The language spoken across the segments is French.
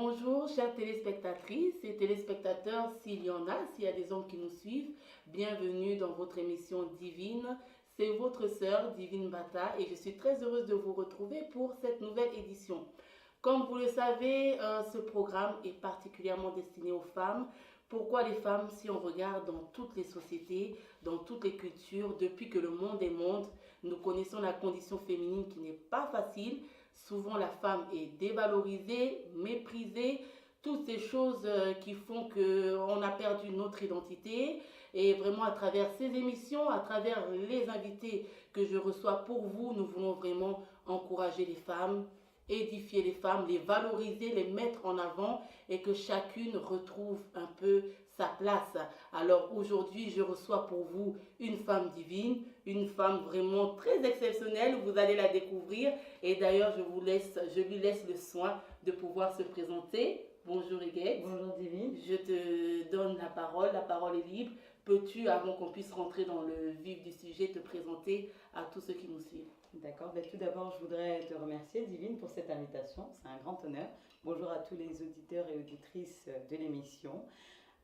Bonjour, chères téléspectatrices et téléspectateurs, s'il y en a, s'il y a des hommes qui nous suivent, bienvenue dans votre émission Divine. C'est votre sœur Divine Bata et je suis très heureuse de vous retrouver pour cette nouvelle édition. Comme vous le savez, ce programme est particulièrement destiné aux femmes. Pourquoi les femmes? Si on regarde dans toutes les sociétés, dans toutes les cultures, depuis que le monde est monde, nous connaissons la condition féminine qui n'est pas facile. Souvent, la femme est dévalorisée, méprisée, toutes ces choses qui font qu'on a perdu notre identité. Et vraiment, à travers ces émissions, à travers les invités que je reçois pour vous, nous voulons vraiment encourager les femmes, édifier les femmes, les valoriser, les mettre en avant et que chacune retrouve un peu sa place. Alors aujourd'hui, je reçois pour vous une femme divine, une femme vraiment très exceptionnelle. Vous allez la découvrir et d'ailleurs, je lui laisse le soin de pouvoir se présenter. Bonjour Huguette. Bonjour Divine. Je te donne la parole est libre. Peux-tu, avant qu'on puisse rentrer dans le vif du sujet, te présenter à tous ceux qui nous suivent? D'accord, tout d'abord je voudrais te remercier Divine pour cette invitation, c'est un grand honneur. Bonjour à tous les auditeurs et auditrices de l'émission.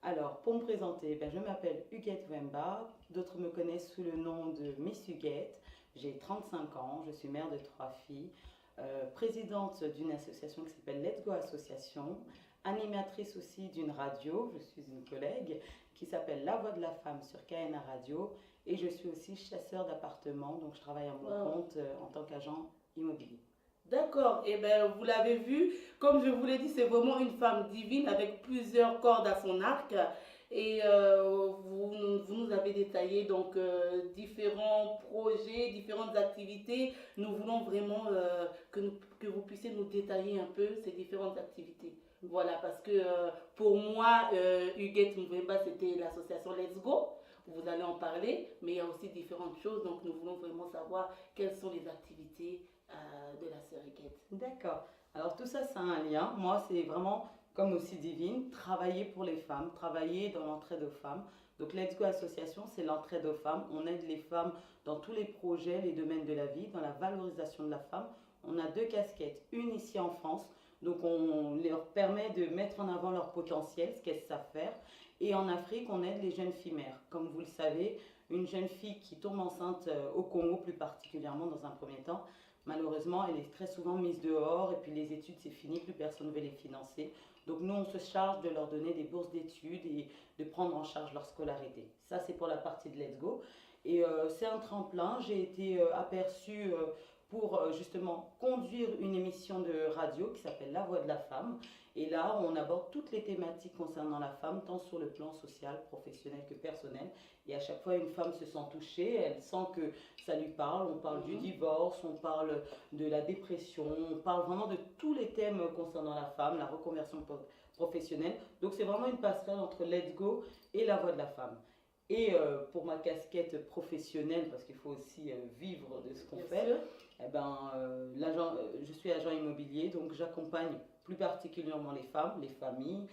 Alors pour me présenter, je m'appelle Huguette Wemba, d'autres me connaissent sous le nom de Miss Huguette. J'ai 35 ans, je suis mère de 3 filles, présidente d'une association qui s'appelle Let's Go Association, animatrice aussi d'une radio, je suis une collègue, qui s'appelle La Voix de la Femme sur KNA Radio. Et je suis aussi chasseur d'appartements, donc je travaille à mon compte en tant qu'agent immobilier. D'accord, et bien vous l'avez vu, comme je vous l'ai dit, c'est vraiment une femme divine avec plusieurs cordes à son arc. Et vous nous avez détaillé donc différents projets, différentes activités. Nous voulons vraiment que vous puissiez nous détailler un peu ces différentes activités. Voilà, parce que pour moi, Huguette Mbemba, c'était l'association Let's Go. Vous allez en parler, mais il y a aussi différentes choses. Donc, nous voulons vraiment savoir quelles sont les activités de la sœur Huguette. D'accord. Alors, tout ça, c'est un lien. Moi, c'est vraiment, comme aussi Divine, travailler pour les femmes, travailler dans l'entraide aux femmes. Donc, Let's Go Association, c'est l'entraide aux femmes. On aide les femmes dans tous les projets, les domaines de la vie, dans la valorisation de la femme. On a 2 casquettes, une ici en France. Donc, on leur permet de mettre en avant leur potentiel, ce qu'elles savent faire. Et en Afrique, on aide les jeunes filles mères. Comme vous le savez, une jeune fille qui tombe enceinte au Congo, plus particulièrement dans un premier temps, malheureusement, elle est très souvent mise dehors et puis les études, c'est fini, plus personne ne veut les financer. Donc nous, on se charge de leur donner des bourses d'études et de prendre en charge leur scolarité. Ça, c'est pour la partie de Let's Go. Et c'est un tremplin. J'ai été aperçue pour justement conduire une émission de radio qui s'appelle La Voix de la Femme. Et là, on aborde toutes les thématiques concernant la femme, tant sur le plan social, professionnel que personnel. Et à chaque fois, une femme se sent touchée, elle sent que ça lui parle. On parle du divorce, on parle de la dépression, on parle vraiment de tous les thèmes concernant la femme, la reconversion professionnelle. Donc c'est vraiment une passerelle entre Let's Go et La Voix de la Femme. Et pour ma casquette professionnelle, parce qu'il faut aussi vivre de ce qu'on fait, je suis agent immobilier, donc j'accompagne plus particulièrement les femmes, les familles,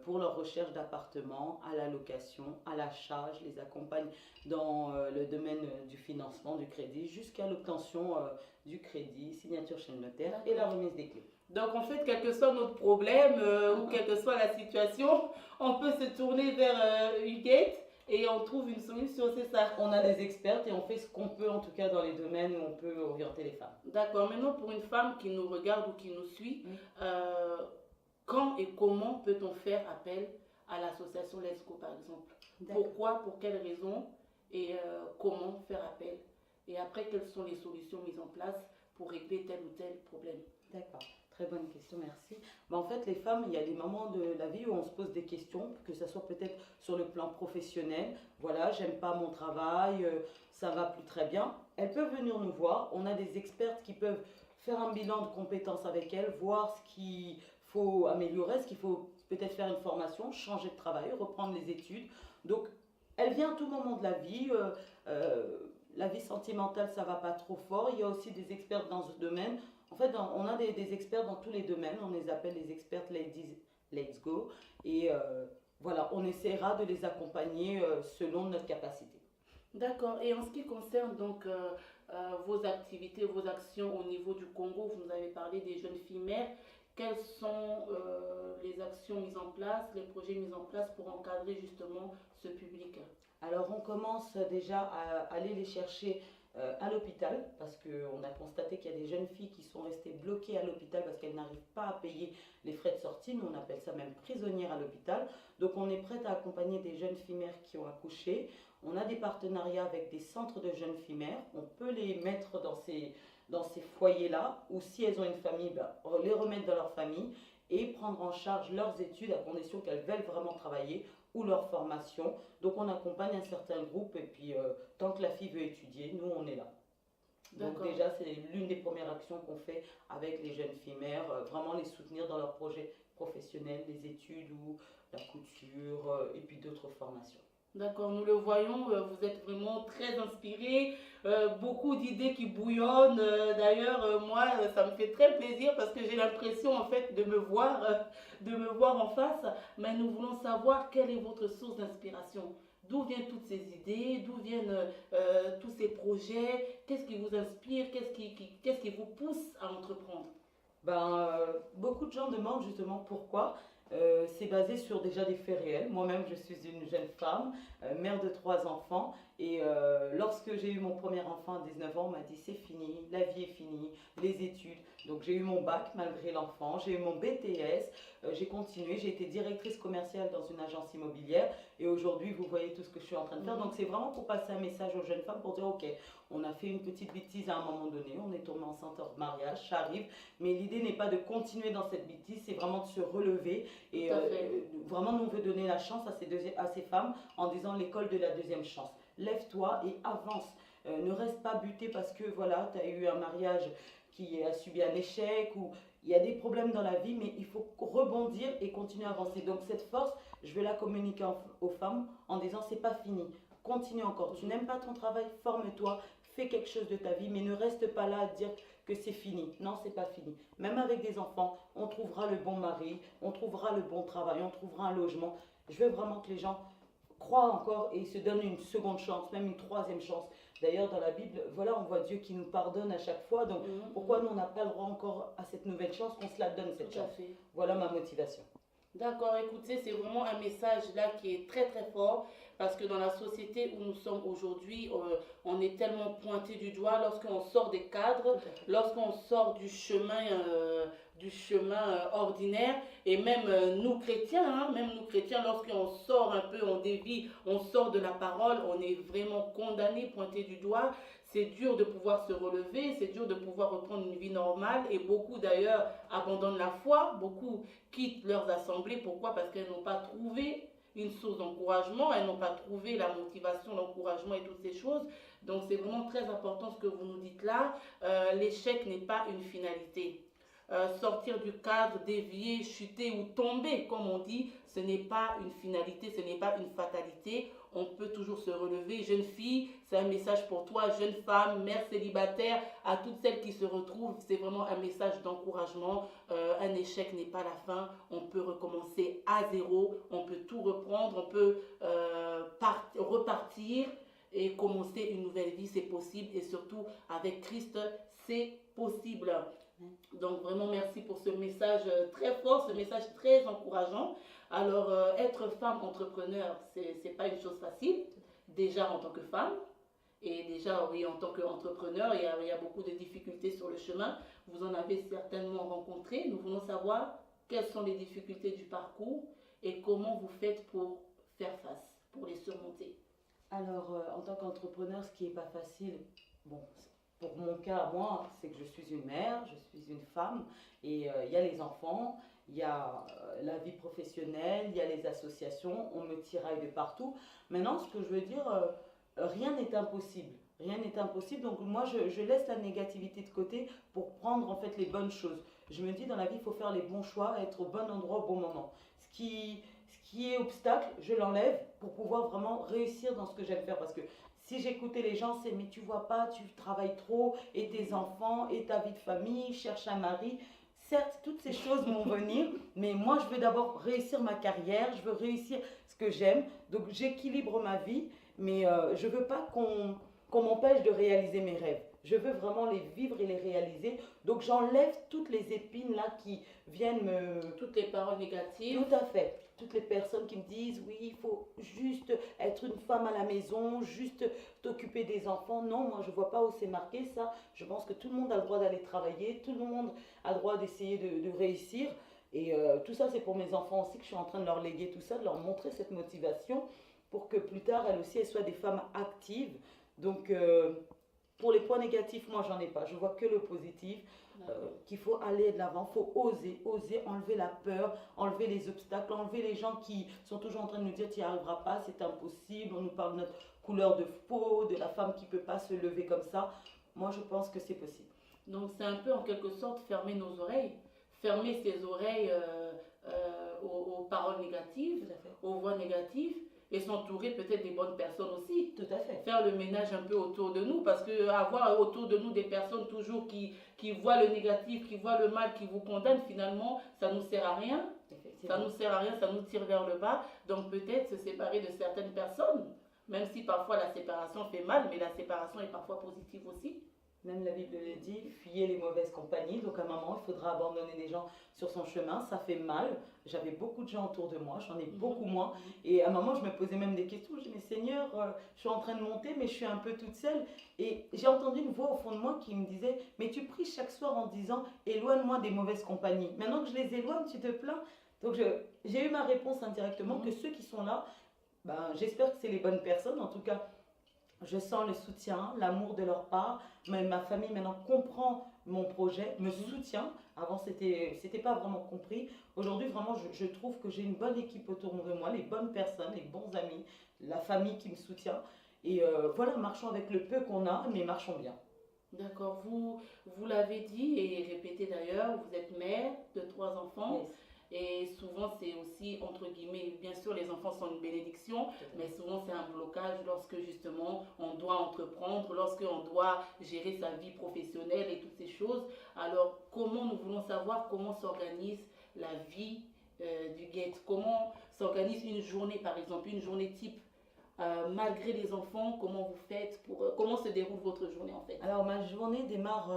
pour leur recherche d'appartements, à la location, à l'achat. Je les accompagne dans le domaine du financement, du crédit, jusqu'à l'obtention du crédit, signature chez le notaire et la remise des clés. Donc en fait, quel que soit notre problème ou quelle que soit la situation, on peut se tourner vers Huguette et on trouve une solution, c'est ça? On a des expertes et on fait ce qu'on peut, en tout cas dans les domaines où on peut orienter les femmes. D'accord. Maintenant, pour une femme qui nous regarde ou qui nous suit, quand et comment peut-on faire appel à l'association Let's Go, par exemple? Pourquoi, pour quelles raisons et comment faire appel? Et après, quelles sont les solutions mises en place pour régler tel ou tel problème? D'accord. Très bonne question, merci. En fait, les femmes, il y a des moments de la vie où on se pose des questions, que ce soit peut-être sur le plan professionnel. Voilà, j'aime pas mon travail, ça va plus très bien. Elles peuvent venir nous voir. On a des expertes qui peuvent faire un bilan de compétences avec elles, voir ce qu'il faut améliorer, ce qu'il faut peut-être faire une formation, changer de travail, reprendre les études. Donc, elle vient à tout moment de la vie. La vie sentimentale, ça va pas trop fort. Il y a aussi des experts dans ce domaine. En fait, on a des experts dans tous les domaines. On les appelle les expertes Ladies Let's Go. Et voilà, on essaiera de les accompagner selon notre capacité. D'accord. Et en ce qui concerne donc vos activités, vos actions au niveau du Congo, vous nous avez parlé des jeunes filles mères. quelles sont les actions mises en place, les projets mis en place pour encadrer justement ce public? Alors on commence déjà à aller les chercher à l'hôpital parce qu'on a constaté qu'il y a des jeunes filles qui sont restées bloquées à l'hôpital parce qu'elles n'arrivent pas à payer les frais de sortie. Nous on appelle ça même prisonnières à l'hôpital. Donc on est prête à accompagner des jeunes filles mères qui ont accouché. On a des partenariats avec des centres de jeunes filles mères. On peut les mettre dans ces foyers-là ou si elles ont une famille, ben, les remettre dans leur famille et prendre en charge leurs études à condition qu'elles veulent vraiment travailler ou leur formation. Donc on accompagne un certain groupe et puis tant que la fille veut étudier, nous on est là. Donc déjà c'est l'une des premières actions qu'on fait avec les jeunes filles mères, vraiment les soutenir dans leurs projets professionnels, les études ou la couture et puis d'autres formations. D'accord, nous le voyons, vous êtes vraiment très inspiré, beaucoup d'idées qui bouillonnent. D'ailleurs, moi, ça me fait très plaisir parce que j'ai l'impression en fait de me voir en face. Mais nous voulons savoir quelle est votre source d'inspiration. D'où viennent toutes ces idées, d'où viennent tous ces projets, qu'est-ce qui vous inspire, qu'est-ce qui vous pousse à entreprendre? Beaucoup de gens demandent justement pourquoi. C'est basé sur déjà des faits réels. Moi-même, je suis une jeune femme, mère de 3 enfants. Et lorsque j'ai eu mon premier enfant à 19 ans, on m'a dit c'est fini, la vie est finie, les études. Donc j'ai eu mon bac malgré l'enfant, j'ai eu mon BTS, j'ai continué, j'ai été directrice commerciale dans une agence immobilière. Et aujourd'hui, vous voyez tout ce que je suis en train de faire. Donc c'est vraiment pour passer un message aux jeunes femmes pour dire ok, on a fait une petite bêtise à un moment donné, on est tombé enceinte hors mariage, ça arrive. Mais l'idée n'est pas de continuer dans cette bêtise, c'est vraiment de se relever. Et vraiment, nous, on veut donner la chance à ces femmes en disant l'école de la deuxième chance. Lève-toi et avance. Ne reste pas buté parce que voilà, tu as eu un mariage qui a subi un échec ou il y a des problèmes dans la vie, mais il faut rebondir et continuer à avancer. Donc cette force, je vais la communiquer aux femmes en disant c'est pas fini. Continue encore. Tu n'aimes pas ton travail, forme-toi, fais quelque chose de ta vie, mais ne reste pas là à dire que c'est fini. Non, c'est pas fini. Même avec des enfants, on trouvera le bon mari, on trouvera le bon travail, on trouvera un logement. Je veux vraiment que les gens croient encore et se donnent une seconde chance, même une troisième chance. D'ailleurs, dans la Bible, voilà, on voit Dieu qui nous pardonne à chaque fois. Donc, pourquoi nous, on n'a pas le droit encore à cette nouvelle chance, qu'on se la donne, cette chance? Voilà ma motivation. D'accord, écoutez, c'est vraiment un message là qui est très très fort parce que dans la société où nous sommes aujourd'hui, on est tellement pointé du doigt lorsqu'on sort des cadres, lorsqu'on sort du chemin ordinaire et même même nous chrétiens, lorsqu'on sort un peu, on dévie, on sort de la parole, on est vraiment condamné, pointé du doigt. C'est dur de pouvoir se relever, c'est dur de pouvoir reprendre une vie normale et beaucoup d'ailleurs abandonnent la foi, beaucoup quittent leurs assemblées. Pourquoi? Parce qu'elles n'ont pas trouvé une source d'encouragement, elles n'ont pas trouvé la motivation, l'encouragement et toutes ces choses. Donc c'est vraiment très important ce que vous nous dites là. L'échec n'est pas une finalité. Sortir du cadre, dévier, chuter ou tomber, comme on dit, ce n'est pas une finalité, ce n'est pas une fatalité. On peut toujours se relever. Jeune fille, c'est un message pour toi, jeune femme, mère célibataire, à toutes celles qui se retrouvent, c'est vraiment un message d'encouragement. Un échec n'est pas la fin. On peut recommencer à zéro, on peut tout reprendre, on peut repartir et commencer une nouvelle vie, c'est possible. Et surtout, avec Christ, c'est possible. Donc vraiment merci pour ce message très fort, ce message très encourageant. Alors être femme entrepreneur, c'est pas une chose facile, déjà en tant que femme, et déjà oui en tant qu'entrepreneur, il y a beaucoup de difficultés sur le chemin. Vous en avez certainement rencontré. Nous voulons savoir quelles sont les difficultés du parcours et comment vous faites pour faire face, pour les surmonter. Alors en tant qu'entrepreneur, ce qui n'est pas facile, bon, pour mon cas, moi, c'est que je suis une mère, je suis une femme, et il y a les enfants, il y a la vie professionnelle, il y a les associations, on me tiraille de partout. Maintenant, ce que je veux dire, rien n'est impossible. Rien n'est impossible, donc moi, je laisse la négativité de côté pour prendre en fait les bonnes choses. Je me dis, dans la vie, il faut faire les bons choix, être au bon endroit au bon moment. Ce qui est obstacle, je l'enlève pour pouvoir vraiment réussir dans ce que j'aime faire, parce que si j'écoutais les gens, c'est mais tu vois pas, tu travailles trop, et tes enfants, et ta vie de famille, cherche un mari. Certes, toutes ces choses vont venir, mais moi je veux d'abord réussir ma carrière, je veux réussir ce que j'aime. Donc j'équilibre ma vie, mais je veux pas qu'on m'empêche de réaliser mes rêves. Je veux vraiment les vivre et les réaliser. Donc j'enlève toutes les épines là qui viennent me... Toutes les paroles négatives. Tout à fait. Toutes les personnes qui me disent, oui, il faut juste être une femme à la maison, juste t'occuper des enfants. Non, moi je ne vois pas où c'est marqué ça. Je pense que tout le monde a le droit d'aller travailler, tout le monde a le droit d'essayer de réussir. Et tout ça, c'est pour mes enfants aussi que je suis en train de leur léguer tout ça, de leur montrer cette motivation pour que plus tard, elles aussi, elles soient des femmes actives. Donc, pour les points négatifs, moi, j'en ai pas. Je vois que le positif, qu'il faut aller de l'avant, il faut oser, oser, enlever la peur, enlever les obstacles, enlever les gens qui sont toujours en train de nous dire tu n'y arriveras pas, c'est impossible, on nous parle de notre couleur de peau, de la femme qui ne peut pas se lever comme ça. Moi, je pense que c'est possible. Donc, c'est un peu en quelque sorte fermer nos oreilles, fermer ses oreilles aux paroles négatives, aux voix négatives, et s'entourer peut-être des bonnes personnes aussi. Tout à fait. Faire le ménage un peu autour de nous, parce que avoir autour de nous des personnes toujours qui voient le négatif, qui voient le mal, qui vous condamnent, finalement, ça ne nous sert à rien. Ça ne nous sert à rien, ça nous tire vers le bas. Donc peut-être se séparer de certaines personnes, même si parfois la séparation fait mal, mais la séparation est parfois positive aussi. Même la Bible le dit, fuyez les mauvaises compagnies. Donc à un moment, il faudra abandonner des gens sur son chemin. Ça fait mal. J'avais beaucoup de gens autour de moi, j'en ai beaucoup moins. Et à un moment, je me posais même des questions. Je me disais, mais Seigneur, je suis en train de monter, mais je suis un peu toute seule. Et j'ai entendu une voix au fond de moi qui me disait, mais tu pries chaque soir en disant, éloigne-moi des mauvaises compagnies. Maintenant que je les éloigne, tu te plains. Donc j'ai eu ma réponse indirectement que ceux qui sont là, ben, j'espère que c'est les bonnes personnes. En tout cas, je sens le soutien, l'amour de leur part. Ma famille maintenant comprend mon projet, me soutient. Avant, c'était pas vraiment compris. Aujourd'hui, vraiment, je trouve que j'ai une bonne équipe autour de moi, les bonnes personnes, les bons amis, la famille qui me soutient. Et voilà, marchons avec le peu qu'on a, mais marchons bien. D'accord, vous l'avez dit et répété d'ailleurs, vous êtes mère de 3 enfants. Yes. Et souvent, c'est aussi, entre guillemets, bien sûr, les enfants sont une bénédiction, mais souvent, c'est un blocage lorsque, justement, on doit entreprendre, lorsque on doit gérer sa vie professionnelle et toutes ces choses. Alors, comment nous voulons savoir comment s'organise la vie du guet? Comment s'organise une journée, par exemple, une journée type malgré les enfants, comment vous faites comment se déroule votre journée en fait? Alors, ma journée démarre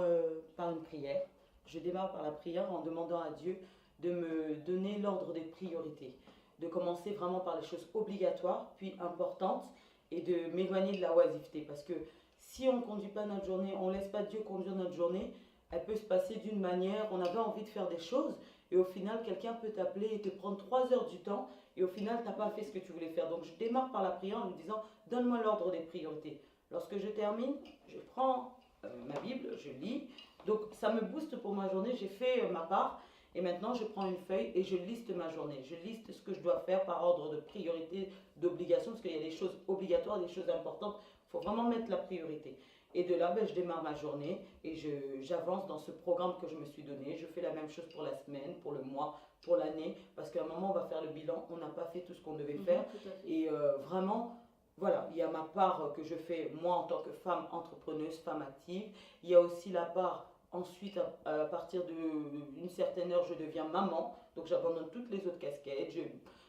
par une prière. Je démarre par la prière en demandant à Dieu de me donner l'ordre des priorités, de commencer vraiment par les choses obligatoires, puis importantes, et de m'éloigner de la oisiveté. Parce que si on ne conduit pas notre journée, on ne laisse pas Dieu conduire notre journée, elle peut se passer d'une manière, on avait envie de faire des choses, et au final, quelqu'un peut t'appeler et te prendre 3 heures du temps, et au final, tu n'as pas fait ce que tu voulais faire. Donc je démarre par la prière en lui disant, donne-moi l'ordre des priorités. Lorsque je termine, je prends ma Bible, je lis. Donc ça me booste pour ma journée, j'ai fait ma part. Et maintenant, je prends une feuille et je liste ma journée. Je liste ce que je dois faire par ordre de priorité, d'obligation, parce qu'il y a des choses obligatoires, des choses importantes. Il faut vraiment mettre la priorité. Et de là, je démarre ma journée et j'avance dans ce programme que je me suis donné. Je fais la même chose pour la semaine, pour le mois, pour l'année, parce qu'à un moment, on va faire le bilan. On n'a pas fait tout ce qu'on devait faire. Et vraiment, voilà, il y a ma part que je fais, moi, en tant que femme entrepreneuse, femme active. Il y a aussi la part... Ensuite, à partir d'une certaine heure, je deviens maman. Donc, j'abandonne toutes les autres casquettes.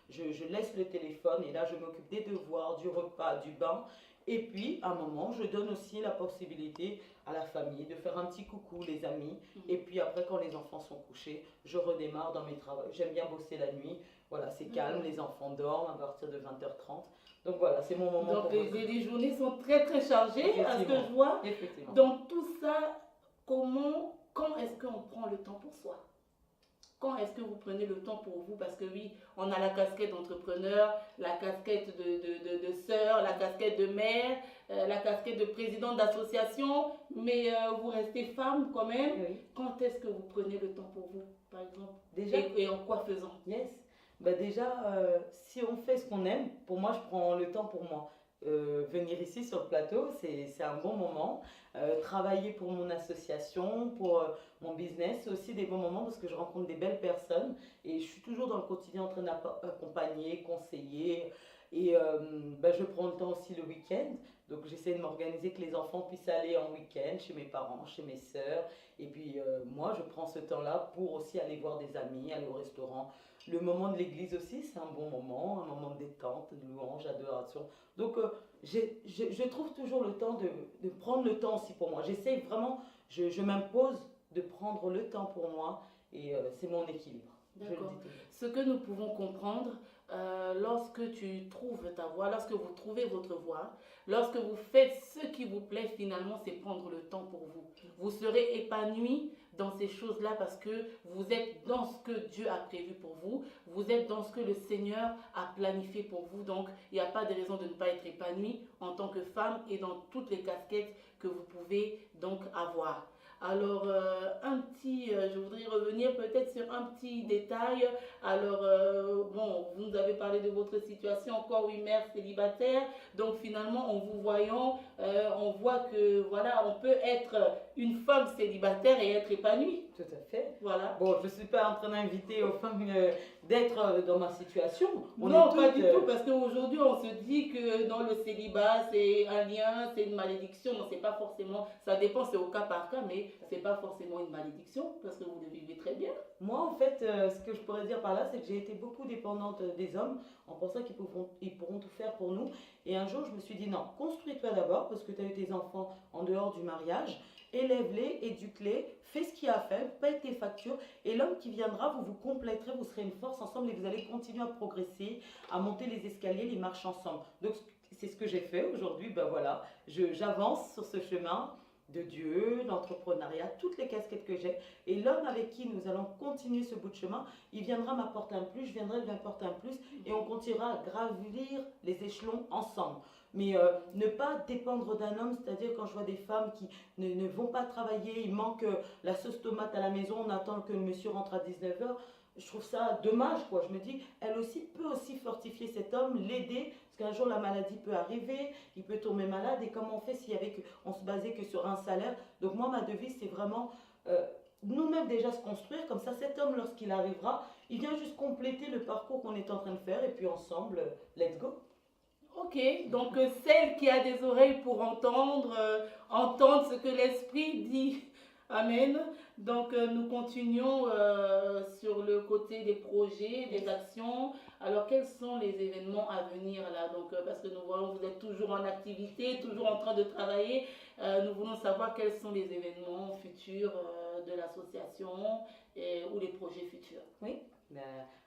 Je laisse le téléphone et là, je m'occupe des devoirs, du repas, du bain. Et puis, à un moment, je donne aussi la possibilité à la famille de faire un petit coucou, les amis. Et puis après, quand les enfants sont couchés, je redémarre dans mes travaux. J'aime bien bosser la nuit. Voilà, c'est calme, les enfants dorment à partir de 20h30. Donc voilà, c'est mon moment. Donc, les journées sont très, très chargées, à ce que je vois. Effectivement. Donc, tout ça... Quand est-ce qu'on prend le temps pour soi? Quand est-ce que vous prenez le temps pour vous? Parce que oui, on a la casquette d'entrepreneur, la casquette de sœur, la casquette de mère, la casquette de présidente d'association, mais vous restez femme quand même. Oui. Quand est-ce que vous prenez le temps pour vous, par exemple? Déjà, et en quoi faisant? Yes. Déjà, si on fait ce qu'on aime, pour moi, je prends le temps pour moi. Venir ici sur le plateau, c'est un bon moment. Travailler pour mon association, pour mon business, c'est aussi des bons moments parce que je rencontre des belles personnes et je suis toujours dans le quotidien en train d'accompagner, conseiller. Et je prends le temps aussi le week-end. Donc j'essaie de m'organiser que les enfants puissent aller en week-end chez mes parents, chez mes sœurs. Et puis moi, je prends ce temps-là pour aussi aller voir des amis, aller au restaurant, Le moment de l'église aussi, c'est un bon moment, un moment de détente, de louange, d'adoration. Donc, je trouve toujours le temps de prendre le temps aussi pour moi. J'essaie vraiment, je m'impose de prendre le temps pour moi et c'est mon équilibre. Je le dis D'accord. toujours. Ce que nous pouvons comprendre, lorsque tu trouves ta voie, lorsque vous trouvez votre voie, lorsque vous faites ce qui vous plaît, finalement, c'est prendre le temps pour vous. Vous serez épanoui dans ces choses-là parce que vous êtes dans ce que Dieu a prévu pour vous, vous êtes dans ce que le Seigneur a planifié pour vous. Donc, il n'y a pas de raison de ne pas être épanoui en tant que femme et dans toutes les casquettes que vous pouvez donc avoir. Alors, je voudrais revenir peut-être sur un petit détail. Alors, bon, vous nous avez parlé de votre situation, encore oui, mère célibataire. Donc, finalement, en vous voyant, on voit que, voilà, on peut être une femme célibataire et être épanouie. Tout à fait. Voilà. Bon, je ne suis pas en train d'inviter aux femmes d'être dans ma situation. Non, pas du tout, parce qu'aujourd'hui, on se dit que dans le célibat, c'est un lien, c'est une malédiction. Non, c'est pas forcément, ça dépend, c'est au cas par cas, mais c'est pas forcément une malédiction, parce que vous le vivez très bien. Moi, en fait, ce que je pourrais dire par là, c'est que j'ai été beaucoup dépendante des hommes en pensant qu'ils pourront tout faire pour nous. Et un jour, je me suis dit non, construis-toi d'abord, parce que tu as eu tes enfants en dehors du mariage. Élève-les, éduque-les, fais ce qu'il y a à faire, paye tes factures. Et l'homme qui viendra, vous vous compléterez, vous serez une force ensemble et vous allez continuer à progresser, à monter les escaliers, les marches ensemble. Donc, c'est ce que j'ai fait aujourd'hui. Ben voilà, j'avance sur ce chemin de Dieu, l'entrepreneuriat, toutes les casquettes que j'ai. Et l'homme avec qui nous allons continuer ce bout de chemin, il viendra m'apporter un plus, je viendrai lui apporter un plus, et on continuera à gravir les échelons ensemble. Mais ne pas dépendre d'un homme, c'est-à-dire quand je vois des femmes qui ne vont pas travailler, il manque la sauce tomate à la maison, on attend que le monsieur rentre à 19h, je trouve ça dommage, quoi. Je me dis, elle aussi peut aussi fortifier cet homme, l'aider, parce qu'un jour la maladie peut arriver, il peut tomber malade, et comment on fait s'il y avait on se basait que sur un salaire. Donc moi, ma devise, c'est vraiment nous-mêmes déjà se construire, comme ça cet homme, lorsqu'il arrivera, il vient juste compléter le parcours qu'on est en train de faire, et puis ensemble, let's go. Ok, donc celle qui a des oreilles pour entendre, entendre ce que l'Esprit dit. Amen. Donc nous continuons sur le côté des projets, des actions. Alors quels sont les événements à venir là? Donc parce que nous voyons que vous êtes toujours en activité, toujours en train de travailler. Nous voulons savoir quels sont les événements futurs de l'association ou les projets futurs. Oui.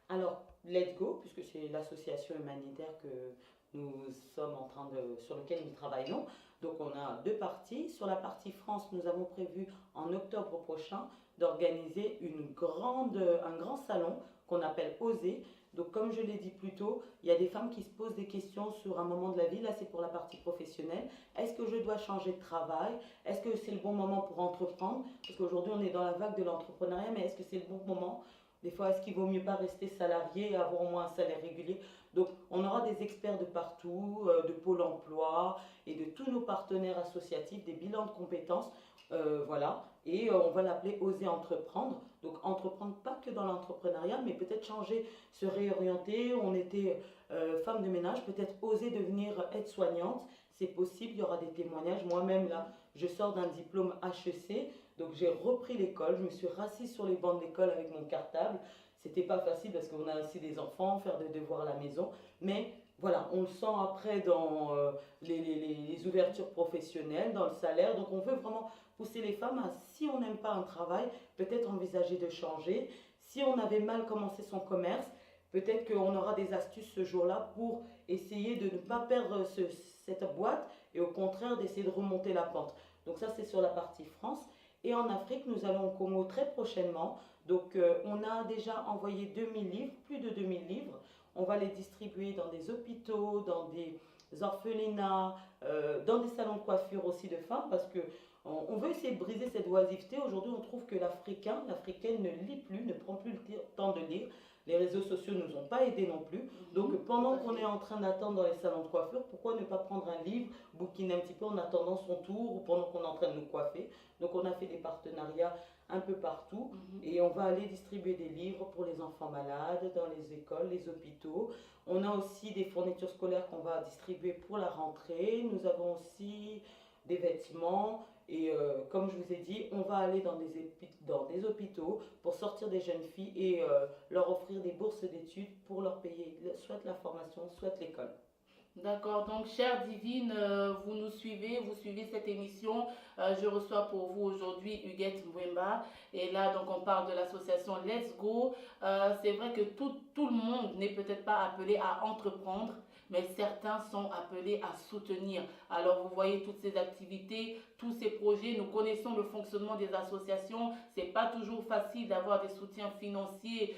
Alors, Let's Go, puisque c'est l'association humanitaire que nous sommes en train sur lequel nous travaillons. Donc, on a deux parties. Sur la partie France, nous avons prévu en octobre prochain d'organiser un grand salon qu'on appelle Oser. Donc, comme je l'ai dit plus tôt, il y a des femmes qui se posent des questions sur un moment de la vie. Là, c'est pour la partie professionnelle. Est-ce que je dois changer de travail? Est-ce que c'est le bon moment pour entreprendre? Parce qu'aujourd'hui, on est dans la vague de l'entrepreneuriat, mais est-ce que c'est le bon moment? Des fois, est-ce qu'il vaut mieux pas rester salarié et avoir au moins un salaire régulier? Donc, on aura des experts de partout, de Pôle emploi et de tous nos partenaires associatifs, des bilans de compétences. Voilà. Et on va l'appeler Oser entreprendre. Donc, entreprendre pas que dans l'entrepreneuriat, mais peut-être changer, se réorienter. On était femme de ménage, peut-être oser devenir aide-soignante. C'est possible, il y aura des témoignages. Moi-même, là, je sors d'un diplôme HEC. Donc j'ai repris l'école, je me suis rassise sur les bancs de l'école avec mon cartable. C'était pas facile parce qu'on a aussi des enfants, faire des devoirs à la maison. Mais voilà, on le sent après dans les ouvertures professionnelles, dans le salaire. Donc on veut vraiment pousser les femmes à, si on n'aime pas un travail, peut-être envisager de changer. Si on avait mal commencé son commerce, peut-être qu'on aura des astuces ce jour-là pour essayer de ne pas perdre cette boîte et au contraire d'essayer de remonter la pente. Donc ça c'est sur la partie France. Et en Afrique, nous allons au Congo très prochainement. Donc, on a déjà envoyé 2000 livres, plus de 2000 livres. On va les distribuer dans des hôpitaux, dans des orphelinats, dans des salons de coiffure aussi de femmes, parce que on veut essayer de briser cette oisiveté. Aujourd'hui, on trouve que l'Africaine ne lit plus, ne prend plus le temps de lire. Les réseaux sociaux ne nous ont pas aidés non plus. Donc, pendant qu'on est en train d'attendre dans les salons de coiffure, pourquoi ne pas prendre un livre, bouquiner un petit peu en attendant son tour ou pendant qu'on est en train de nous coiffer? Donc, on a fait des partenariats un peu partout et on va aller distribuer des livres pour les enfants malades dans les écoles, les hôpitaux. On a aussi des fournitures scolaires qu'on va distribuer pour la rentrée. Nous avons aussi des vêtements. Et comme je vous ai dit, on va aller dans des hôpitaux pour sortir des jeunes filles et leur offrir des bourses d'études pour leur payer soit la formation, soit l'école. D'accord, donc chère Divine, vous nous suivez, vous suivez cette émission. Je reçois pour vous aujourd'hui Huguette Mwemba. Et là, donc on parle de l'association Let's Go. C'est vrai que tout le monde n'est peut-être pas appelé à entreprendre, mais certains sont appelés à soutenir. Alors vous voyez toutes ces activités, tous ces projets, nous connaissons le fonctionnement des associations. C'est pas toujours facile d'avoir des soutiens financiers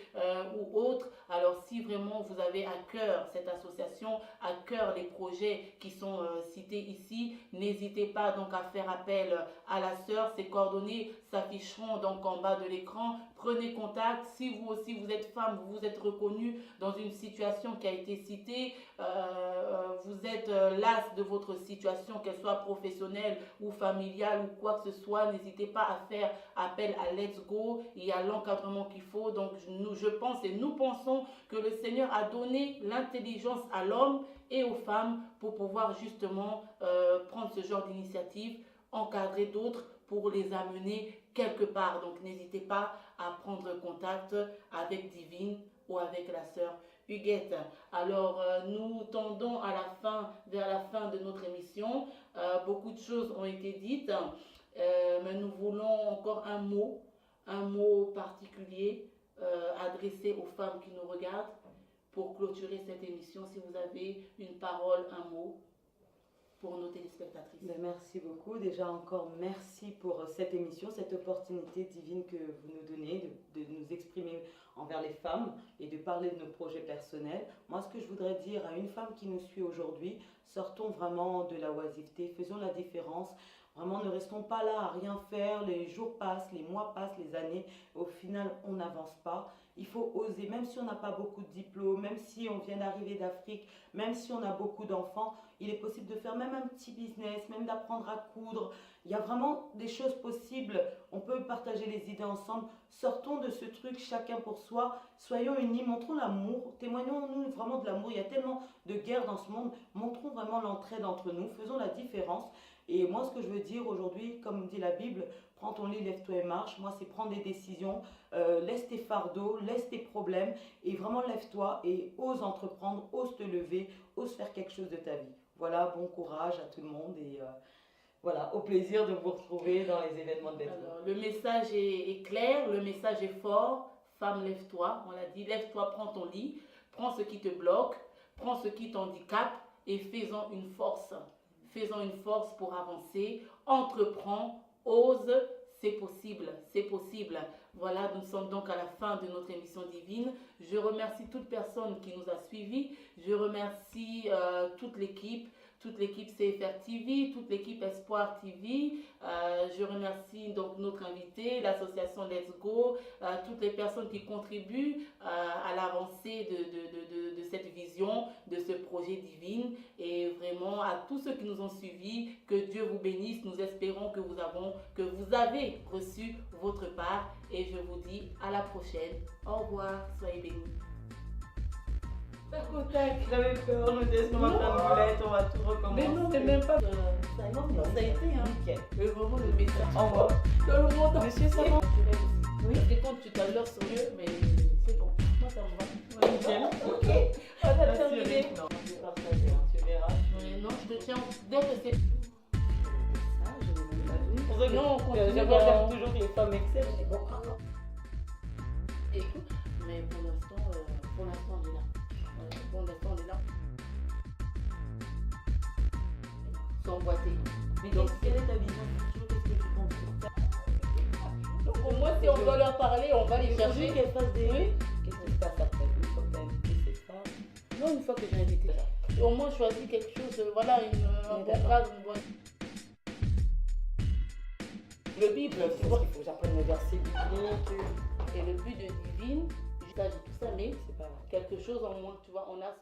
ou autres. Alors si vraiment vous avez à cœur cette association, à cœur les projets qui sont cités ici, n'hésitez pas donc à faire appel à la sœur. Ses coordonnées s'afficheront donc en bas de l'écran. Prenez contact. Si vous aussi vous êtes femme, vous vous êtes reconnue dans une situation qui a été citée, vous êtes las de votre situation, qu'elle soit professionnelle ou familiale ou quoi que ce soit, n'hésitez pas à faire appel à Let's Go. Il y a l'encadrement qu'il faut. Donc je pense et nous pensons que le Seigneur a donné l'intelligence à l'homme et aux femmes pour pouvoir justement prendre ce genre d'initiative, encadrer d'autres pour les amener quelque part. Donc n'hésitez pas à prendre contact avec Divine ou avec la sœur Huguette. Alors nous tendons à vers la fin de notre émission. Beaucoup de choses ont été dites, mais nous voulons encore un mot particulier adressé aux femmes qui nous regardent pour clôturer cette émission. Si vous avez une parole, un mot pour nos téléspectatrices. Merci beaucoup. Déjà encore merci pour cette émission, cette opportunité divine que vous nous donnez de nous exprimer envers les femmes et de parler de nos projets personnels. Moi, ce que je voudrais dire à une femme qui nous suit aujourd'hui, sortons vraiment de la oisiveté, faisons la différence. Vraiment, ne restons pas là à rien faire. Les jours passent, les mois passent, les années. Au final, on n'avance pas. Il faut oser, même si on n'a pas beaucoup de diplômes, même si on vient d'arriver d'Afrique, même si on a beaucoup d'enfants, il est possible de faire même un petit business, même d'apprendre à coudre. Il y a vraiment des choses possibles. On peut partager les idées ensemble. Sortons de ce truc, chacun pour soi. Soyons unis, montrons l'amour. Témoignons-nous vraiment de l'amour. Il y a tellement de guerres dans ce monde. Montrons vraiment l'entraide entre nous. Faisons la différence. Et moi, ce que je veux dire aujourd'hui, comme dit la Bible, prends ton lit, lève-toi et marche. Moi, c'est prendre des décisions. Laisse tes fardeaux, laisse tes problèmes et vraiment lève-toi et ose entreprendre, ose te lever, ose faire quelque chose de ta vie. Voilà, bon courage à tout le monde et voilà, au plaisir de vous retrouver dans les événements de Let's Go. Alors, le message est clair, le message est fort. Femme, lève-toi, on l'a dit, lève-toi, prends ton lit, prends ce qui te bloque, prends ce qui t'handicape et fais-en une force. Faisons une force pour avancer. Entreprends, ose, c'est possible, c'est possible. Voilà, nous sommes donc à la fin de notre émission divine. Je remercie toute personne qui nous a suivis. Je remercie toute l'équipe CFR TV, toute l'équipe Espoir TV. Je remercie donc notre invité, l'association Let's Go, toutes les personnes qui contribuent à l'avancée de cette vision, de ce projet divin. Et vraiment à tous ceux qui nous ont suivis, que Dieu vous bénisse. Nous espérons que vous avez reçu votre part. Et je vous dis à la prochaine. Au revoir, soyez bénis. J'avais peur, je me disais, est-ce qu'on va faire une boulette, on va tout recommencer. Mais non, c'est même pas. Non, ça a été, hein. Nickel. Mais vraiment, le message. Au revoir. Dans le monde. Monsieur, ça va? Oui. Parce que quand tu t'as l'heure sérieux, mais c'est bon. Moi, ça me va. Nickel. Ok. On a terminé. Non, je vais partager, hein, tu verras. Mais non, je te tiens. Dès que c'est. Ah, je l'ai même pas vu. Pour ça, non, on continue. J'aime toujours que les femmes excellent. C'est bon. Écoute, mais pour l'instant, on est là. Pour l'instant, on est là. Sans boiter. Mais donc, quelle est ta vision future? Qu'est-ce que tu penses faire? Donc, au moins, si on doit leur parler, on va les chercher. Qu'elle fasse des. Oui. Qu'est-ce qui se passe après? Une fois que tu as invité cette femme? Non, une fois que j'ai invité. Et au moins, choisir quelque chose, voilà, un bon cadre, une bonne. Le Bible, tu vois. Il faut que j'apprenne le verset biblique. Et le but de divine, tout ça, mais C'est pas vrai. quelque chose en moins, tu vois, on a